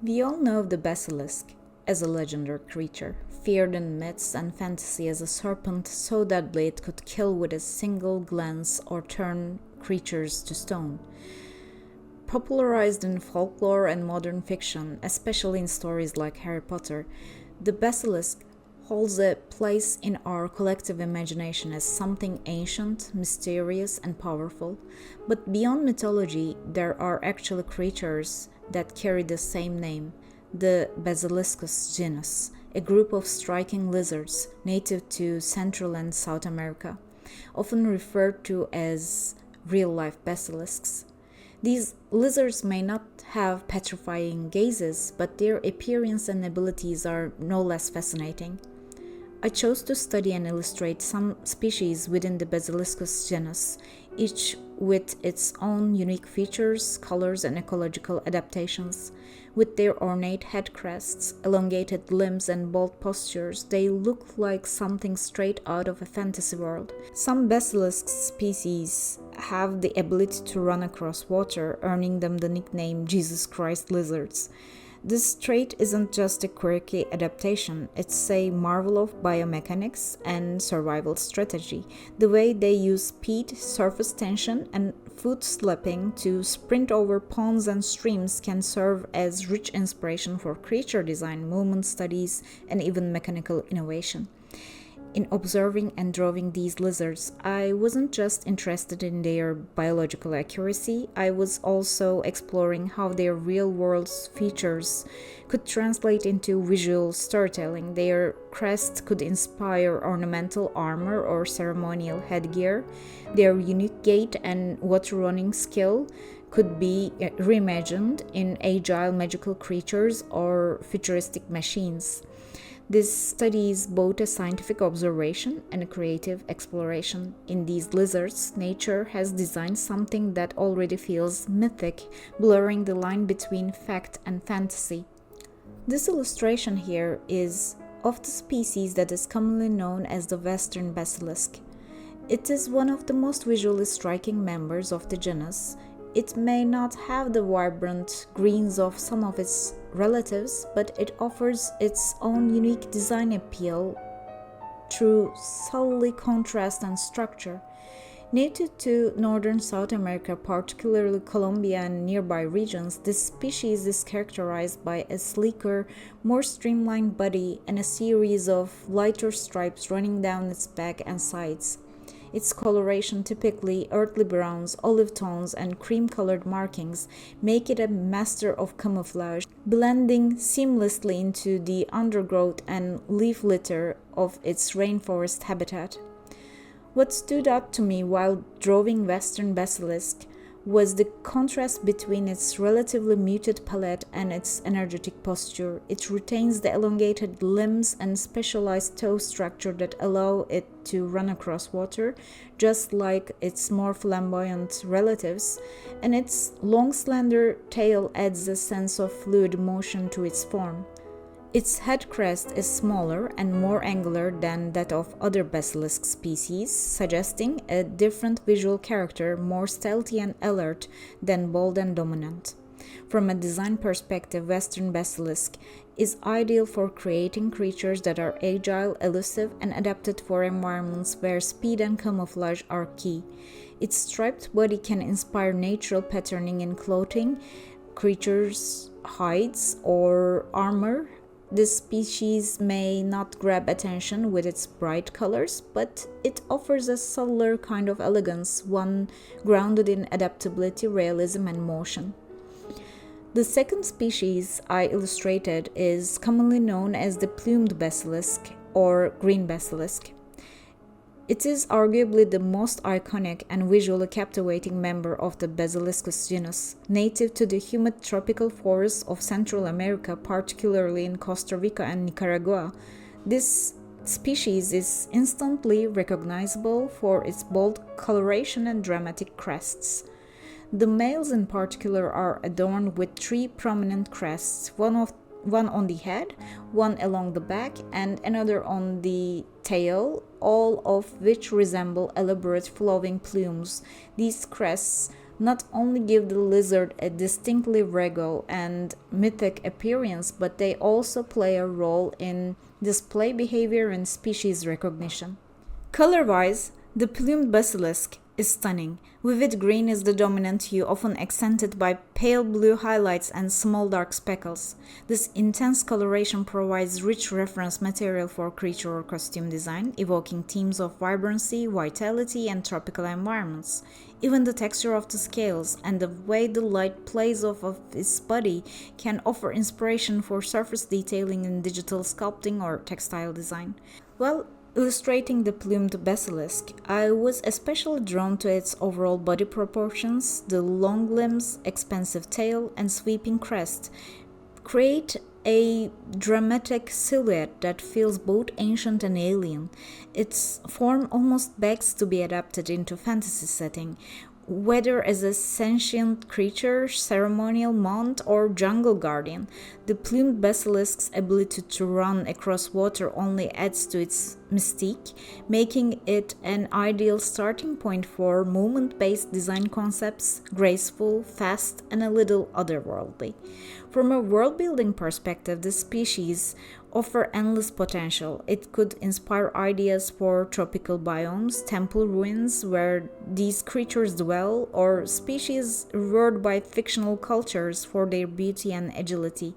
We all know of the basilisk as a legendary creature, feared in myths and fantasy as a serpent so deadly it could kill with a single glance or turn creatures to stone. Popularized in folklore and modern fiction, especially in stories like Harry Potter, the basilisk holds a place in our collective imagination as something ancient, mysterious, and powerful. But beyond mythology, there are actually creatures that carry the same name, the Basiliscus genus, a group of striking lizards native to Central and South America, often referred to as real life basilisks. These lizards may not have petrifying gazes, but their appearance and abilities are no less fascinating. I chose to study and illustrate some species within the Basiliscus genus, each with its own unique features, colors, and ecological adaptations. With their ornate head crests, elongated limbs, and bold postures, they look like something straight out of a fantasy world. Some basilisk species have the ability to run across water, earning them the nickname Jesus Christ lizards. This trait isn't just a quirky adaptation, it's a marvel of biomechanics and survival strategy. The way they use speed, surface tension, and foot slipping to sprint over ponds and streams can serve as rich inspiration for creature design, movement studies, and even mechanical innovation. In observing and drawing these lizards, I wasn't just interested in their biological accuracy, I was also exploring how their real world features could translate into visual storytelling. Their crest could inspire ornamental armor or ceremonial headgear. Their unique gait and water running skill could be reimagined in agile magical creatures or futuristic machines. This study is both a scientific observation and a creative exploration. In these lizards, nature has designed something that already feels mythic, blurring the line between fact and fantasy. This illustration here is of the species that is commonly known as the Western basilisk. It is one of the most visually striking members of the genus. It may not have the vibrant greens of some of its relatives, but it offers its own unique design appeal through subtly contrast and structure. Native to northern South America, particularly Colombia and nearby regions, this species is characterized by a sleeker, more streamlined body and a series of lighter stripes running down its back and sides. Its coloration, typically earthly browns, olive tones, and cream-colored markings, make it a master of camouflage, blending seamlessly into the undergrowth and leaf litter of its rainforest habitat. What stood out to me while drawing Western basilisk was the contrast between its relatively muted palette and its energetic posture. It retains the elongated limbs and specialized toe structure that allow it to run across water, just like its more flamboyant relatives, and its long slender tail adds a sense of fluid motion to its form. Its head crest is smaller and more angular than that of other basilisk species, suggesting a different visual character, more stealthy and alert than bold and dominant. From a design perspective, Western basilisk is ideal for creating creatures that are agile, elusive, and adapted for environments where speed and camouflage are key. Its striped body can inspire natural patterning in clothing, creatures' hides, or armor. This species may not grab attention with its bright colors, but it offers a subtler kind of elegance, one grounded in adaptability, realism, and motion. The second species I illustrated is commonly known as the plumed basilisk or green basilisk. It is arguably the most iconic and visually captivating member of the Basiliscus genus, native to the humid tropical forests of Central America, particularly in Costa Rica and Nicaragua. This species is instantly recognizable for its bold coloration and dramatic crests. The males in particular are adorned with three prominent crests, one on the head, one along the back, and another on the tail, all of which resemble elaborate flowing plumes. These crests not only give the lizard a distinctly regal and mythic appearance, but they also play a role in display behavior and species recognition. Color-wise, the plumed basilisk is stunning. Vivid green is the dominant hue, often accented by pale blue highlights and small dark speckles. This intense coloration provides rich reference material for creature or costume design, evoking themes of vibrancy, vitality, and tropical environments. Even the texture of the scales and the way the light plays off of its body can offer inspiration for surface detailing in digital sculpting or textile design. While illustrating the plumed basilisk, I was especially drawn to its overall body proportions. The long limbs, expansive tail, and sweeping crest create a dramatic silhouette that feels both ancient and alien. Its form almost begs to be adapted into fantasy setting, whether as a sentient creature, ceremonial mount, or jungle guardian. The plumed basilisk's ability to run across water only adds to its mystique, making it an ideal starting point for movement-based design concepts, graceful, fast, and a little otherworldly. From a world-building perspective, this species offer endless potential. It could inspire ideas for tropical biomes, temple ruins where these creatures dwell, or species revered by fictional cultures for their beauty and agility.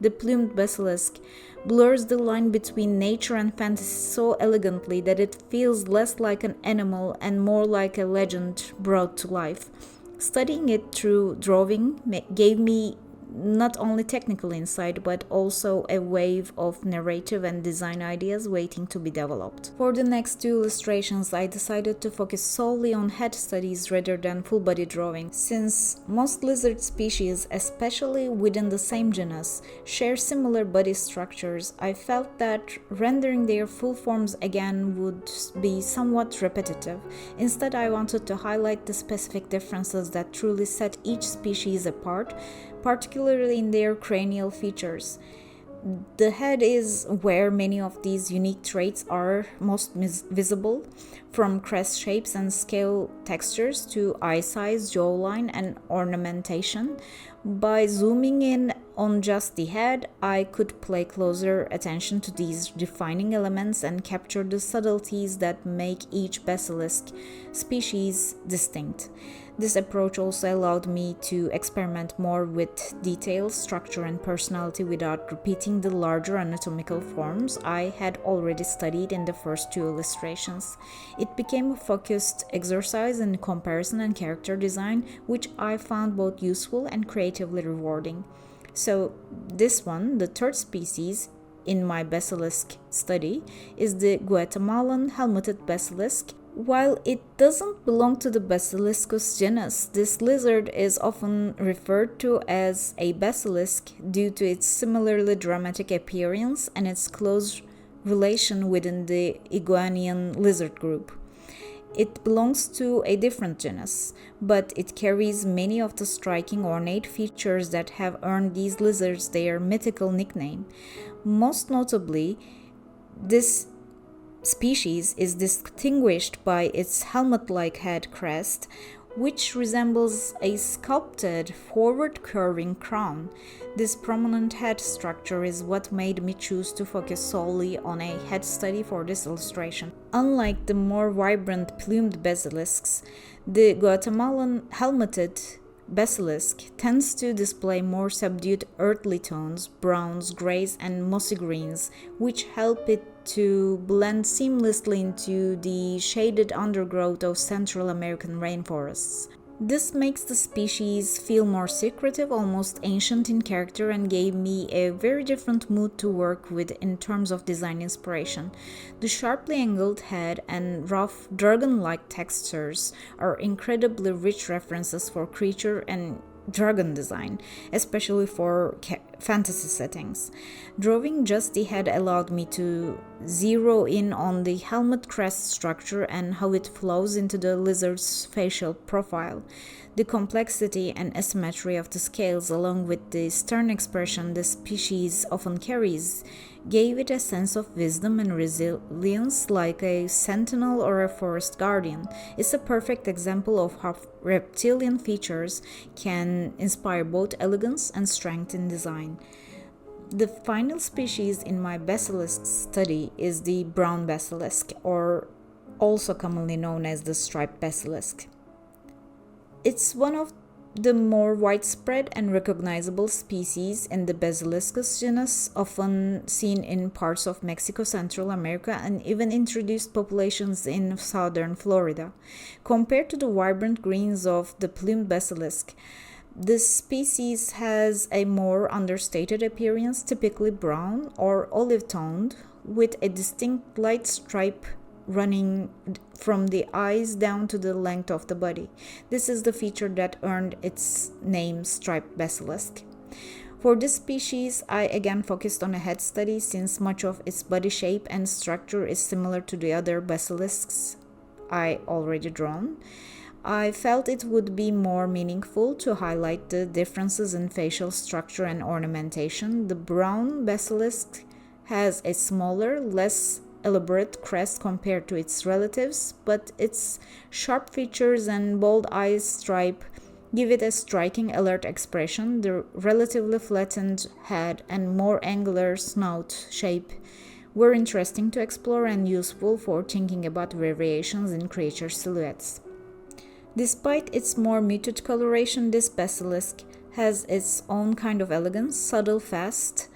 The plumed basilisk blurs the line between nature and fantasy so elegantly that it feels less like an animal and more like a legend brought to life. Studying it through drawing gave me not only technical insight but also a wave of narrative and design ideas waiting to be developed. For the next two illustrations, I decided to focus solely on head studies rather than full body drawing. Since most lizard species, especially within the same genus, share similar body structures, I felt that rendering their full forms again would be somewhat repetitive. Instead, I wanted to highlight the specific differences that truly set each species apart, particularly in their cranial features. The head is where many of these unique traits are most visible, from crest shapes and scale textures to eye size, jawline, and ornamentation. By zooming in on just the head, I could pay closer attention to these defining elements and capture the subtleties that make each basilisk species distinct. This approach also allowed me to experiment more with detail, structure, and personality without repeating the larger anatomical forms I had already studied in the first two illustrations. It became a focused exercise in comparison and character design, which I found both useful and creatively rewarding. So, this one, the third species in my basilisk study, is the Guatemalan helmeted basilisk. While it doesn't belong to the Basiliskus genus, this lizard is often referred to as a basilisk due to its similarly dramatic appearance and its close relation within the iguanian lizard group. It belongs to a different genus, but it carries many of the striking ornate features that have earned these lizards their mythical nickname. Most notably, this species is distinguished by its helmet-like head crest, which resembles a sculpted, forward-curving crown. This prominent head structure is what made me choose to focus solely on a head study for this illustration. Unlike the more vibrant plumed basilisks, the Guatemalan helmeted basilisk tends to display more subdued earthly tones, browns, grays, and mossy greens, which help it to blend seamlessly into the shaded undergrowth of Central American rainforests. This makes the species feel more secretive, almost ancient in character, and gave me a very different mood to work with in terms of design inspiration. The sharply angled head and rough, dragon-like textures are incredibly rich references for creature and dragon design, especially for fantasy settings. Drawing just the head allowed me to zero in on the helmet crest structure and how it flows into the lizard's facial profile. The complexity and asymmetry of the scales, along with the stern expression the species often carries, gave it a sense of wisdom and resilience like a sentinel or a forest guardian. It's a perfect example of how reptilian features can inspire both elegance and strength in design. The final species in my basilisk study is the brown basilisk, or also commonly known as the striped basilisk. It's one of the more widespread and recognizable species in the Basilisks genus, often seen in parts of Mexico, Central America, and even introduced populations in southern Florida. Compared to the vibrant greens of the plumed basilisk, this species has a more understated appearance, typically brown or olive-toned, with a distinct light stripe running from the eyes down to the length of the body. This is the feature that earned its name striped basilisk. For this species, I again focused on a head study since much of its body shape and structure is similar to the other basilisks I already drawn. I felt it would be more meaningful to highlight the differences in facial structure and ornamentation. The brown basilisk has a smaller, less elaborate crest compared to its relatives, but its sharp features and bold eye stripe give it a striking alert expression. The relatively flattened head and more angular snout shape were interesting to explore and useful for thinking about variations in creature silhouettes. Despite its more muted coloration, this basilisk has its own kind of elegance, subtle, fast,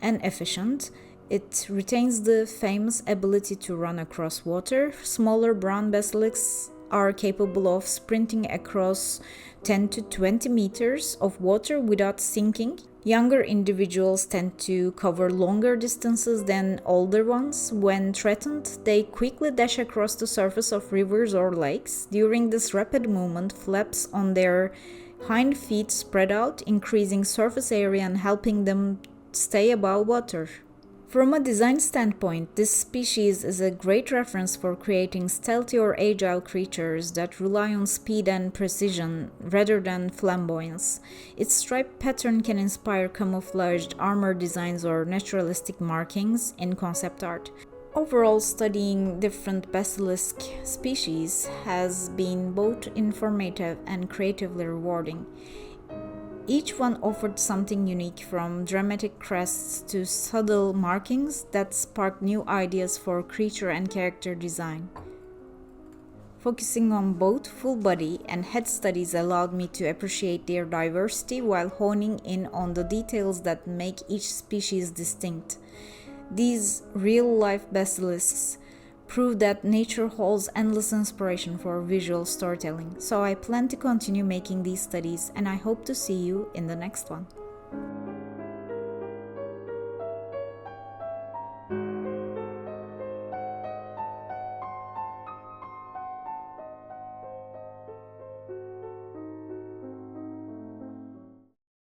and efficient. It retains the famous ability to run across water. Smaller brown basilisks are capable of sprinting across 10 to 20 meters of water without sinking. Younger individuals tend to cover longer distances than older ones. When threatened, they quickly dash across the surface of rivers or lakes. During this rapid movement, flaps on their hind feet spread out, increasing surface area and helping them stay above water. From a design standpoint, this species is a great reference for creating stealthy or agile creatures that rely on speed and precision rather than flamboyance. Its stripe pattern can inspire camouflaged armor designs or naturalistic markings in concept art. Overall, studying different basilisk species has been both informative and creatively rewarding. Each one offered something unique, from dramatic crests to subtle markings that sparked new ideas for creature and character design. Focusing on both full body and head studies allowed me to appreciate their diversity while honing in on the details that make each species distinct. These real-life basilisks prove that nature holds endless inspiration for visual storytelling, so I plan to continue making these studies, and I hope to see you in the next one.